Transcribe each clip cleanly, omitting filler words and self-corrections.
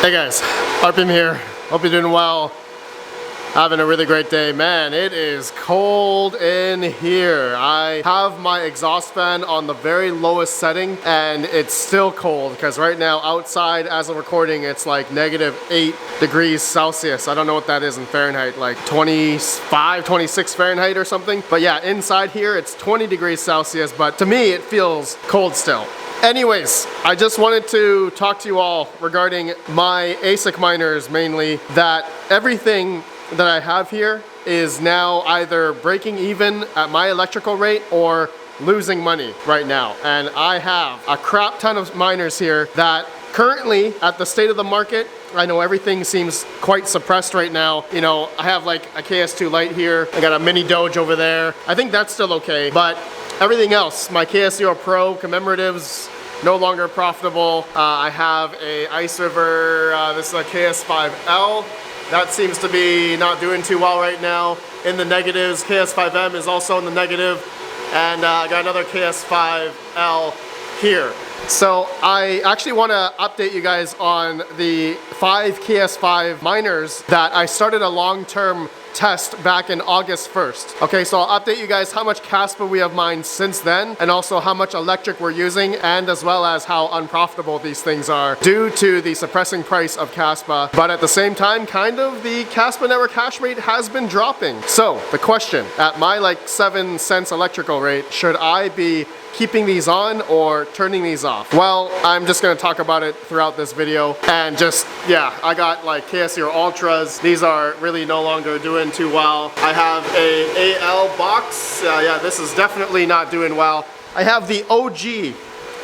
Hey guys, RPM here. Hope you're doing well. Having a really great day. Man, it is cold in here. I have my exhaust fan on the very lowest setting and it's still cold because right now outside as I'm recording it's like -8 degrees Celsius. I don't know what that is in Fahrenheit, like 25, 26 Fahrenheit or something. But yeah, inside here it's 20 degrees Celsius, but to me it feels cold still. Anyways, I just wanted to talk to you all regarding my ASIC miners mainly, that everything that I have here is now either breaking even at my electrical rate or losing money right now. And I have a crap ton of miners here that currently at the state of the market, I know everything seems quite suppressed right now. You know, I have like a KS2 Lite here. I got a mini Doge over there. I think that's still okay, but everything else, my KS0 Pro commemoratives, no longer profitable. I have a Ice River, this is a KS5L. That seems to be not doing too well right now. In the negatives, KS5M is also in the negative. And I got another KS5L here. So I actually want to update you guys on the 5 KS5 miners that I started a long-term test back in August 1st. Okay, so I'll update you guys how much Caspa we have mined since then, and also how much electric we're using, and as well as how unprofitable these things are due to the suppressing price of Caspa. But at the same time, kind of the Caspa network hash rate has been dropping. So the question, at my like 7 cents electrical rate, should I be keeping these on or turning these off? Well, I'm just going to talk about it throughout this video, and just, yeah, I got like KS0 Ultras. These are really no longer doing too well. I have a AL box. Yeah, this is definitely not doing well. I have the OG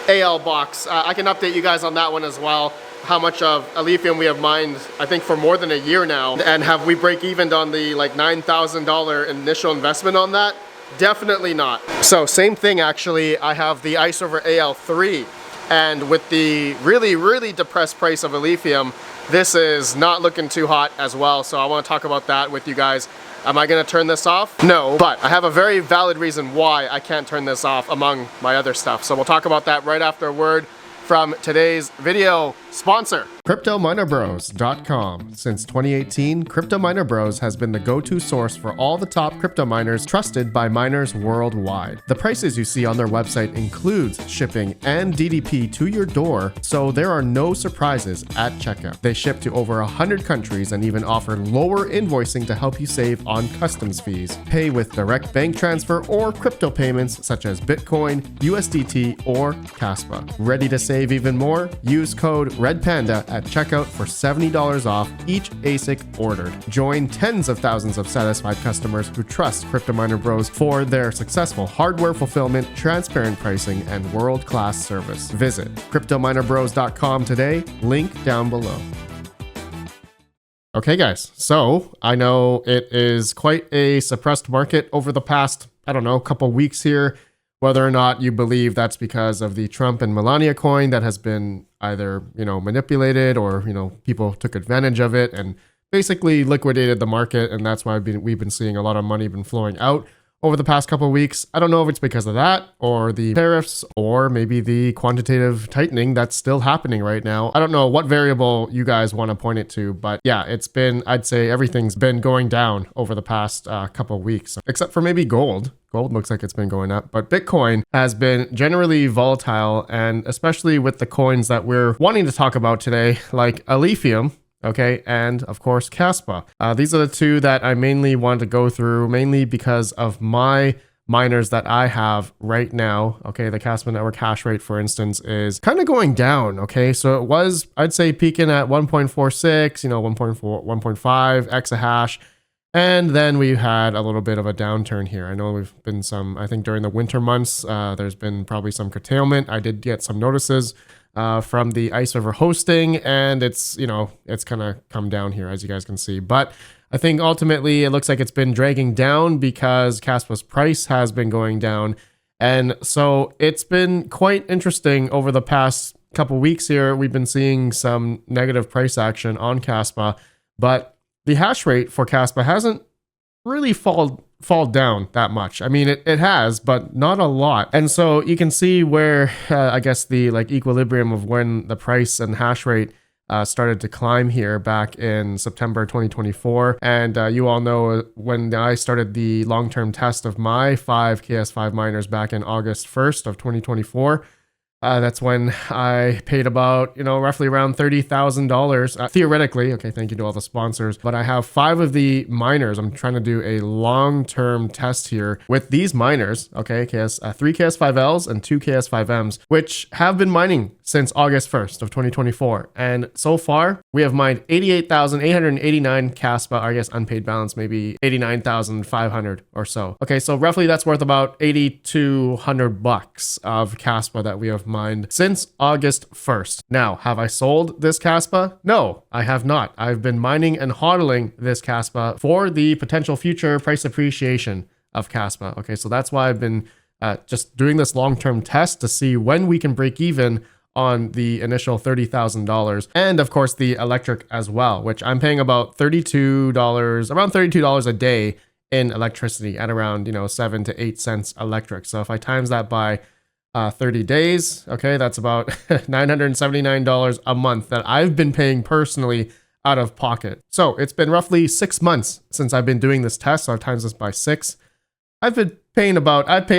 AL box. I can update you guys on that one as well. How much of Lithium we have mined, I think, for more than a year now. And have we break evened on the like $9,000 initial investment on that? Definitely not. So same thing actually, I have the Ice River AL3, and with the really depressed price of lithium, this is not looking too hot as well. So I want to talk about that with you guys. Am I going to turn this off? No, but I have a very valid reason why I can't turn this off among my other stuff. So we'll talk about that right after a word from today's video sponsor, CryptoMinerBros.com. Since 2018, Crypto Miner Bros has been the go-to source for all the top crypto miners trusted by miners worldwide. The prices you see on their website includes shipping and DDP to your door, so there are no surprises at checkout. They ship to over 100 countries and even offer lower invoicing to help you save on customs fees. Pay with direct bank transfer or crypto payments such as Bitcoin, USDT, or Caspa. Ready to save even more? Use code RedPanda at checkout for $70 off each ASIC ordered. Join tens of thousands of satisfied customers who trust Crypto Miner Bros for their successful hardware fulfillment, transparent pricing, and world-class service. Visit CryptoMinerBros.com today, link down below. Okay guys, so I know it is quite a suppressed market over the past, I don't know, couple weeks here. Whether or not you believe that's because of the Trump and Melania coin that has been either, manipulated, or, people took advantage of it and basically liquidated the market. And that's why we've been seeing a lot of money been flowing out over the past couple of weeks. I don't know if it's because of that or the tariffs or maybe the quantitative tightening that's still happening right now. I don't know what variable you guys want to point it to, but yeah, it's been, I'd say everything's been going down over the past couple of weeks, except for maybe gold. Gold looks like it's been going up, but Bitcoin has been generally volatile, and especially with the coins that we're wanting to talk about today, like Lithium, okay, and of course Caspa. These are the two that I mainly want to go through, mainly because of my miners that I have right now. Okay, the Caspa network hash rate, for instance, is kind of going down. Okay, so it was, I'd say, peaking at 1.46, 1.4, 1.5 exahash. And then we had a little bit of a downturn here. I know we've been I think during the winter months, there's been probably some curtailment. I did get some notices from the Ice River hosting, and it's kind of come down here, as you guys can see. But I think ultimately it looks like it's been dragging down because Caspa's price has been going down. And so it's been quite interesting over the past couple weeks here. We've been seeing some negative price action on Caspa, but the hash rate for Caspa hasn't really fall down that much. I mean, it has, but not a lot. And so you can see where I guess the equilibrium of when the price and hash rate started to climb here back in September 2024. And you all know when I started the long-term test of my 5 KS5 miners back in August 1st of 2024, that's when I paid about, roughly around $30,000 theoretically. Okay, thank you to all the sponsors. But I have 5 of the miners. I'm trying to do a long-term test here with these miners. Okay, 3 KS5Ls and 2 KS5Ms, which have been mining since August 1st of 2024. And so far, we have mined 88,889 Kaspa, I guess unpaid balance, maybe 89,500 or so. Okay, so roughly that's worth about $8,200 of Kaspa that we have mined since August 1st. Now, have I sold this Kaspa? No, I have not. I've been mining and hodling this Kaspa for the potential future price appreciation of Kaspa. Okay, so that's why I've been just doing this long-term test to see when we can break even on the initial $30,000, and of course the electric as well, which I'm paying about $32, around $32 a day in electricity at around 7 to 8 cents electric. So if I times that by 30 days, okay, that's about $979 a month that I've been paying personally out of pocket. So it's been roughly 6 months since I've been doing this test. So I've times this by 6. I've paid about, I'd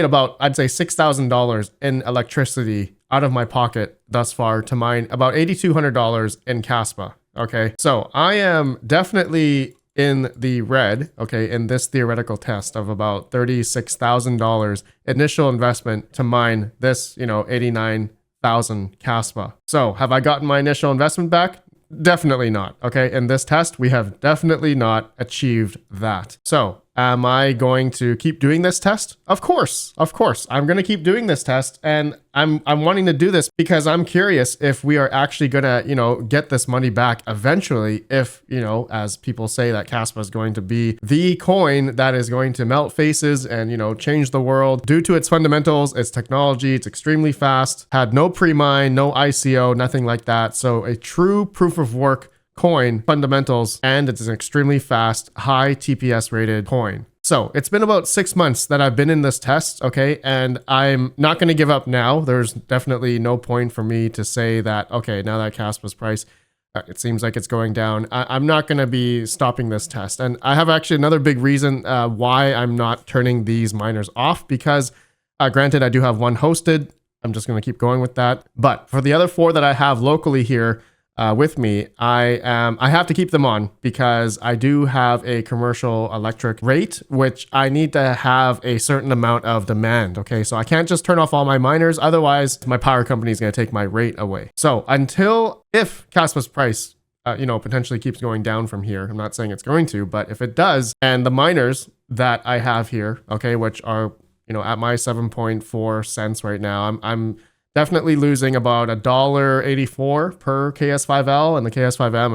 say $6,000 in electricity out of my pocket thus far to mine about $8,200 in Kaspa. Okay, so I am definitely in the red, okay, in this theoretical test of about $36,000 initial investment to mine this, 89,000 Kaspa. So have I gotten my initial investment back? Definitely not. Okay, in this test, we have definitely not achieved that. So am I going to keep doing this test? Of course, I'm going to keep doing this test, and I'm wanting to do this because I'm curious if we are actually going to, get this money back eventually. If, as people say, that Kaspa is going to be the coin that is going to melt faces and, change the world due to its fundamentals, its technology. It's extremely fast, had no pre-mine, no ICO, nothing like that. So a true proof of work coin fundamentals, and it's an extremely fast, high TPS rated coin. So it's been about 6 months that I've been in this test, okay, and I'm not going to give up now. There's definitely no point for me to say that, okay, now that Kaspa's price, it seems like it's going down. I'm not going to be stopping this test. And I have actually another big reason why I'm not turning these miners off, because granted, I do have one hosted. I'm just going to keep going with that. But for the other 4 that I have locally here, with me, I have to keep them on because I do have a commercial electric rate, which I need to have a certain amount of demand. Okay, so I can't just turn off all my miners, otherwise my power company is going to take my rate away. So if Kaspa's price, potentially keeps going down from here, I'm not saying it's going to, but if it does, and the miners that I have here, okay, which are at my 7.4 cents right now, I'm definitely losing about $1.84 per KS5L, and the KS5M I'm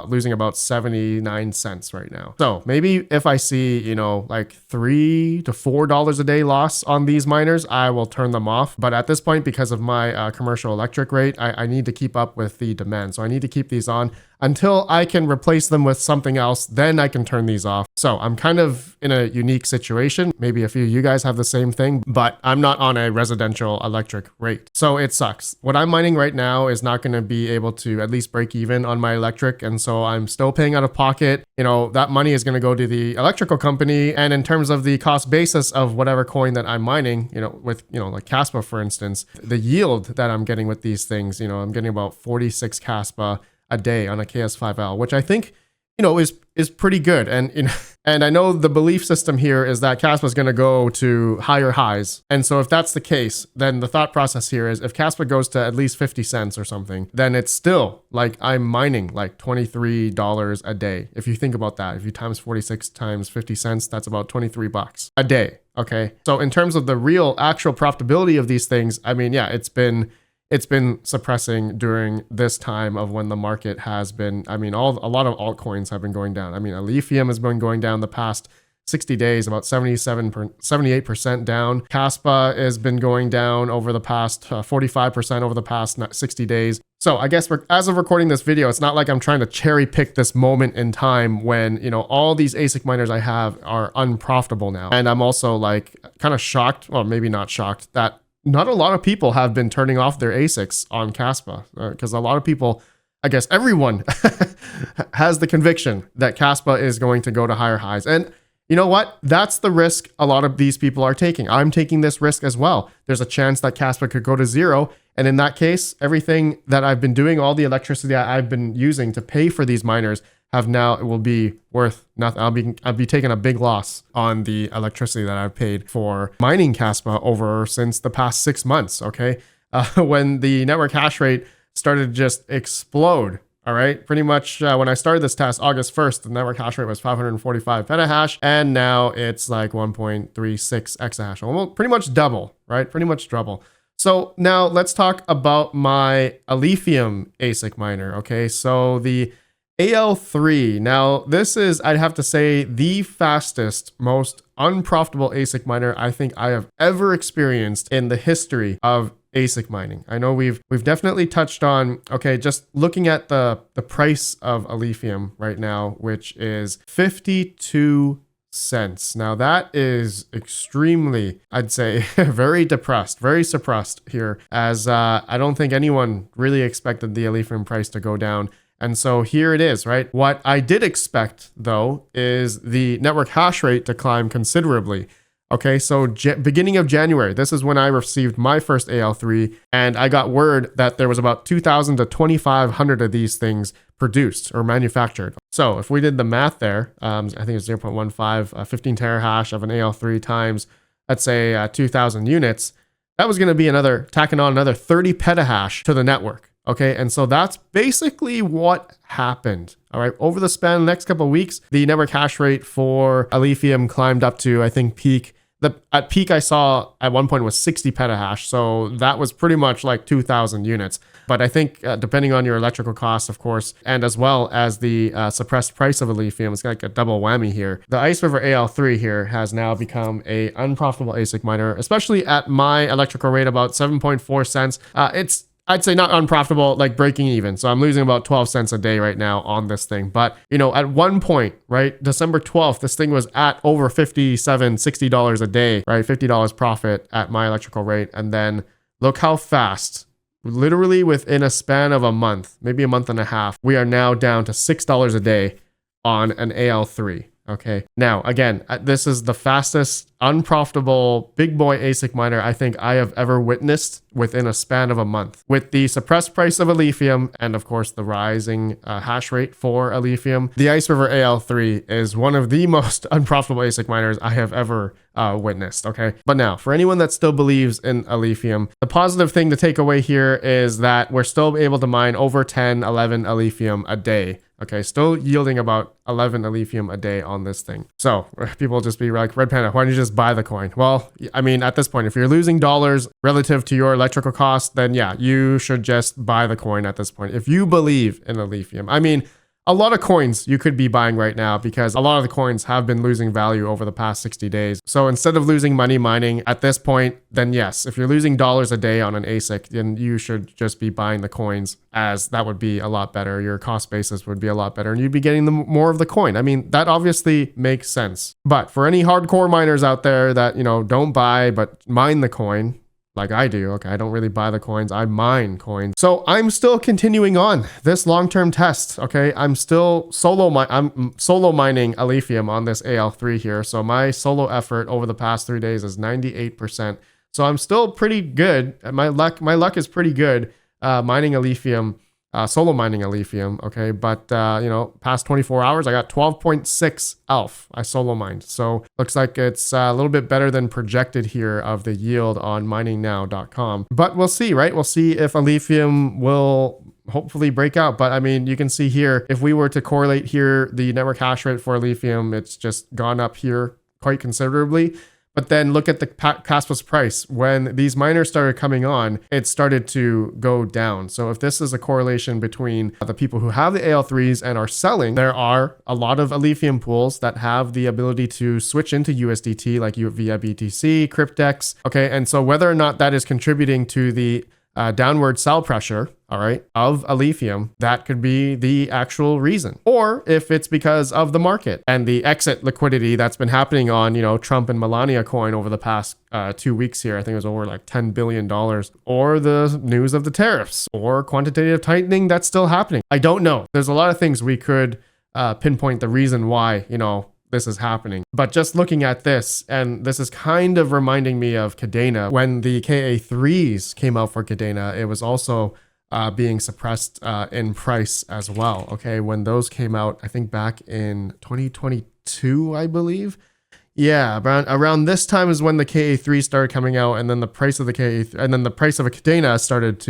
losing about 79 cents right now. So maybe if I see, like $3 to $4 a day loss on these miners, I will turn them off. But at this point, because of my commercial electric rate, I need to keep up with the demand. So I need to keep these on until I can replace them with something else. Then I can turn these off. So I'm kind of in a unique situation. Maybe a few of you guys have the same thing, but I'm not on a residential electric rate. So it sucks. What I'm mining right now is not going to be able to at least break even on my electric. And so I'm still paying out of pocket. That money is going to go to the electrical company. And in terms of the cost basis of whatever coin that I'm mining, with, like Kaspa, for instance, the yield that I'm getting with these things, I'm getting about 46 Kaspa a day on a KS5L, which I think, is pretty good. And, and I know the belief system here is that Kaspa is going to go to higher highs. And so if that's the case, then the thought process here is if Kaspa goes to at least 50 cents or something, then it's still like I'm mining like $23 a day. If you think about that, if you times 46 times 50 cents, that's about $23 a day. Okay. So in terms of the real actual profitability of these things, I mean, yeah, it's been suppressing during this time of when the market has been, a lot of altcoins have been going down. Lithium has been going down the past 60 days, about 78% down. Kaspa has been going down over the past 45% over the past 60 days. So I guess as of recording this video, it's not like I'm trying to cherry pick this moment in time when, all these ASIC miners I have are unprofitable now. And I'm also like kind of shocked, well, maybe not shocked, that not a lot of people have been turning off their ASICs on Kaspa, because a lot of people, I guess everyone has the conviction that Kaspa is going to go to higher highs. And you know what? That's the risk a lot of these people are taking. I'm taking this risk as well. There's a chance that Kaspa could go to zero. And in that case, everything that I've been doing, all the electricity I've been using to pay for these miners it will be worth nothing. I'll be taking a big loss on the electricity that I've paid for mining Kaspa over since the past 6 months. Okay. When the network hash rate started to just explode. All right. Pretty much when I started this test, August 1st, the network hash rate was 545 petahash. And now it's like 1.36 exahash. Almost pretty much double, right? Pretty much double. So now let's talk about my Alephium ASIC miner. Okay. So the AL3. Now this is, I'd have to say, the fastest, most unprofitable ASIC miner I think I have ever experienced in the history of ASIC mining. I know we've definitely touched on, okay, just looking at the price of Alephium right now, which is 52 cents. Now that is extremely, I'd say, very depressed, very suppressed here, as I don't think anyone really expected the Alephium price to go down. And so here it is, right? What I did expect, though, is the network hash rate to climb considerably. Okay, so beginning of January, this is when I received my first AL3, and I got word that there was about 2,000 to 2,500 of these things produced or manufactured. So if we did the math there, I think it's 0.15, 15 terahash of an AL3 times, let's say 2,000 units, that was going to be tacking on another 30 petahash to the network. Okay, and so that's basically what happened. All right, over the span of the next couple of weeks, the network hash rate for Alephium climbed up to, I think, peak. At peak I saw at one point was 60 petahash. So that was pretty much like 2,000 units. But I think depending on your electrical costs, of course, and as well as the suppressed price of Alephium, it's like a double whammy here. The Ice River AL3 here has now become a unprofitable ASIC miner, especially at my electrical rate, about 7.4 cents. I'd say not unprofitable, like breaking even. So I'm losing about 12 cents a day right now on this thing. But, you know, at one point, right, December 12th, this thing was at over $57, $60 a day, right? $50 profit at my electrical rate. And then look how fast, literally within a span of a month, maybe a month and a half, we are now down to $6 a day on an AL3. Okay. Now, again, this is the fastest unprofitable big boy ASIC miner I think I have ever witnessed within a span of a month. With the suppressed price of Alephium and of course the rising hash rate for Alephium, the Ice River AL3 is one of the most unprofitable ASIC miners I have ever witnessed. Okay. But now, for anyone that still believes in Alephium, the positive thing to take away here is that we're still able to mine over 10, 11 Alephium a day. Okay, still yielding about 11 Alephium a day on this thing. So people just be like, Red Panda, why don't you just buy the coin? Well, I mean, at this point, if you're losing dollars relative to your electrical cost, then yeah, you should just buy the coin at this point. If you believe in Alephium, I mean, a lot of coins you could be buying right now because a lot of the coins have been losing value over the past 60 days. So instead of losing money mining at this point, then yes, if you're losing dollars a day on an ASIC, then you should just be buying the coins, as that would be a lot better. Your cost basis would be a lot better and you'd be getting more of the coin. I mean, that obviously makes sense. But for any hardcore miners out there that, you know, don't buy but mine the coin, like I do. Okay, I don't really buy the coins, I mine coins. So I'm still continuing on this long-term test. Okay, I'm still solo mining Alephium on this AL3 here. So my solo effort over the past 3 days is 98%. So I'm still pretty good. My luck is pretty good mining Alephium, solo mining Alephium. Okay, but you know, past 24 hours, I got 12.6 ELF. I solo mined. So looks like it's a little bit better than projected here of the yield on miningnow.com. But we'll see, right? We'll see if Alephium will hopefully break out. But I mean, you can see here, if we were to correlate here, the network hash rate for Alephium, it's just gone up here quite considerably. But then look at the Kaspa's price. When these miners started coming on, it started to go down. So if this is a correlation between the people who have the AL3s and are selling, there are a lot of Alephium pools that have the ability to switch into USDT, like via BTC, Cryptex. Okay, and so whether or not that is contributing to the downward sell pressure, all right, of lithium, that could be the actual reason. Or if it's because of the market and the exit liquidity that's been happening on, Trump and Melania coin over the past 2 weeks here. I think it was over like $10 billion. Or the news of the tariffs or quantitative tightening that's still happening. I don't know. There's a lot of things we could pinpoint the reason why, this is happening. But just looking at this, and this is kind of reminding me of Cadena. When the KA3s came out for Cadena, it was also being suppressed in price as well. Okay, when those came out, I think back in 2022, I believe. Yeah, around this time is when the KA3 started coming out, and then the price of the KA3, and then the price of a Cadena started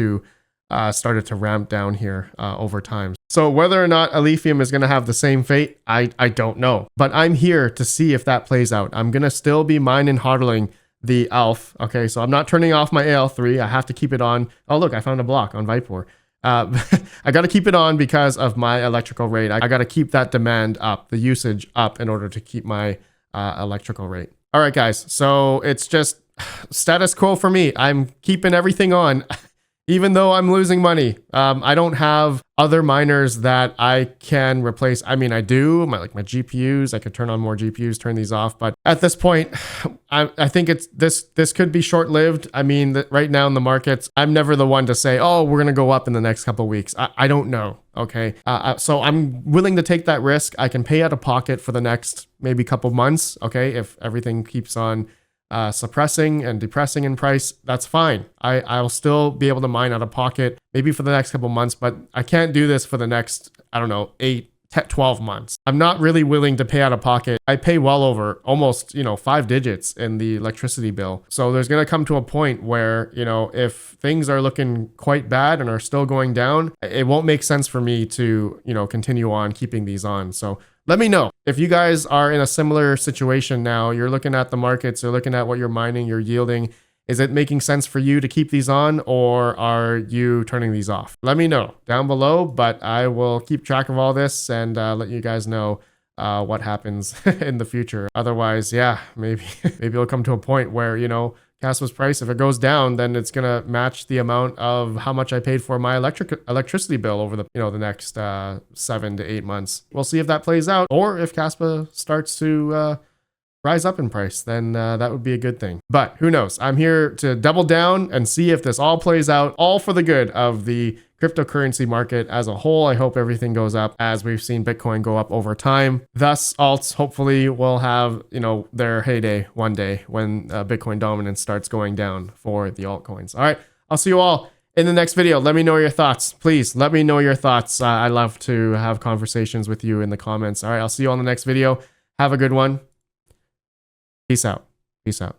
to ramp down here over time. So whether or not lithium is going to have the same fate, I don't know. But I'm here to see if that plays out. I'm going to still be mining, hodling the ALF. Okay, so I'm not turning off my AL3. I have to keep it on. Oh, look, I found a block on Vipor. I got to keep it on because of my electrical rate. I got to keep that demand up, the usage up, in order to keep my electrical rate. All right, guys. So it's just status quo for me. I'm keeping everything on. Even though I'm losing money. I don't have other miners that I can replace. I mean, I do, my GPUs, I could turn on more GPUs, turn these off. But at this point, I think this could be short-lived. I mean, right now in the markets, I'm never the one to say, oh, we're going to go up in the next couple of weeks. I don't know. Okay. So I'm willing to take that risk. I can pay out of pocket for the next maybe couple months. Okay. If everything keeps on suppressing and depressing in price, that's fine. I'll still be able to mine out of pocket maybe for the next couple months, but I can't do this for the next, 12 months. I'm not really willing to pay out of pocket. I pay well over almost, 5 digits in the electricity bill. So there's going to come to a point where, if things are looking quite bad and are still going down, it won't make sense for me to, continue on keeping these on. So let me know if you guys are in a similar situation now. You're looking at the markets, you're looking at what you're mining, you're yielding. Is it making sense for you to keep these on, or are you turning these off? Let me know down below, but I will keep track of all this and let you guys know what happens in the future. Otherwise, yeah, maybe it'll come to a point where, Caspa's price, if it goes down, then it's going to match the amount of how much I paid for my electricity bill over the, the next 7 to 8 months. We'll see if that plays out, or if Caspa starts to rise up in price, then that would be a good thing. But who knows? I'm here to double down and see if this all plays out, all for the good of the cryptocurrency market as a whole. I hope everything goes up as we've seen Bitcoin go up over time. Thus, alts hopefully will have, their heyday one day when Bitcoin dominance starts going down for the altcoins. All right, I'll see you all in the next video. Let me know your thoughts. Please let me know your thoughts. I love to have conversations with you in the comments. All right, I'll see you on the next video. Have a good one. Peace out. Peace out.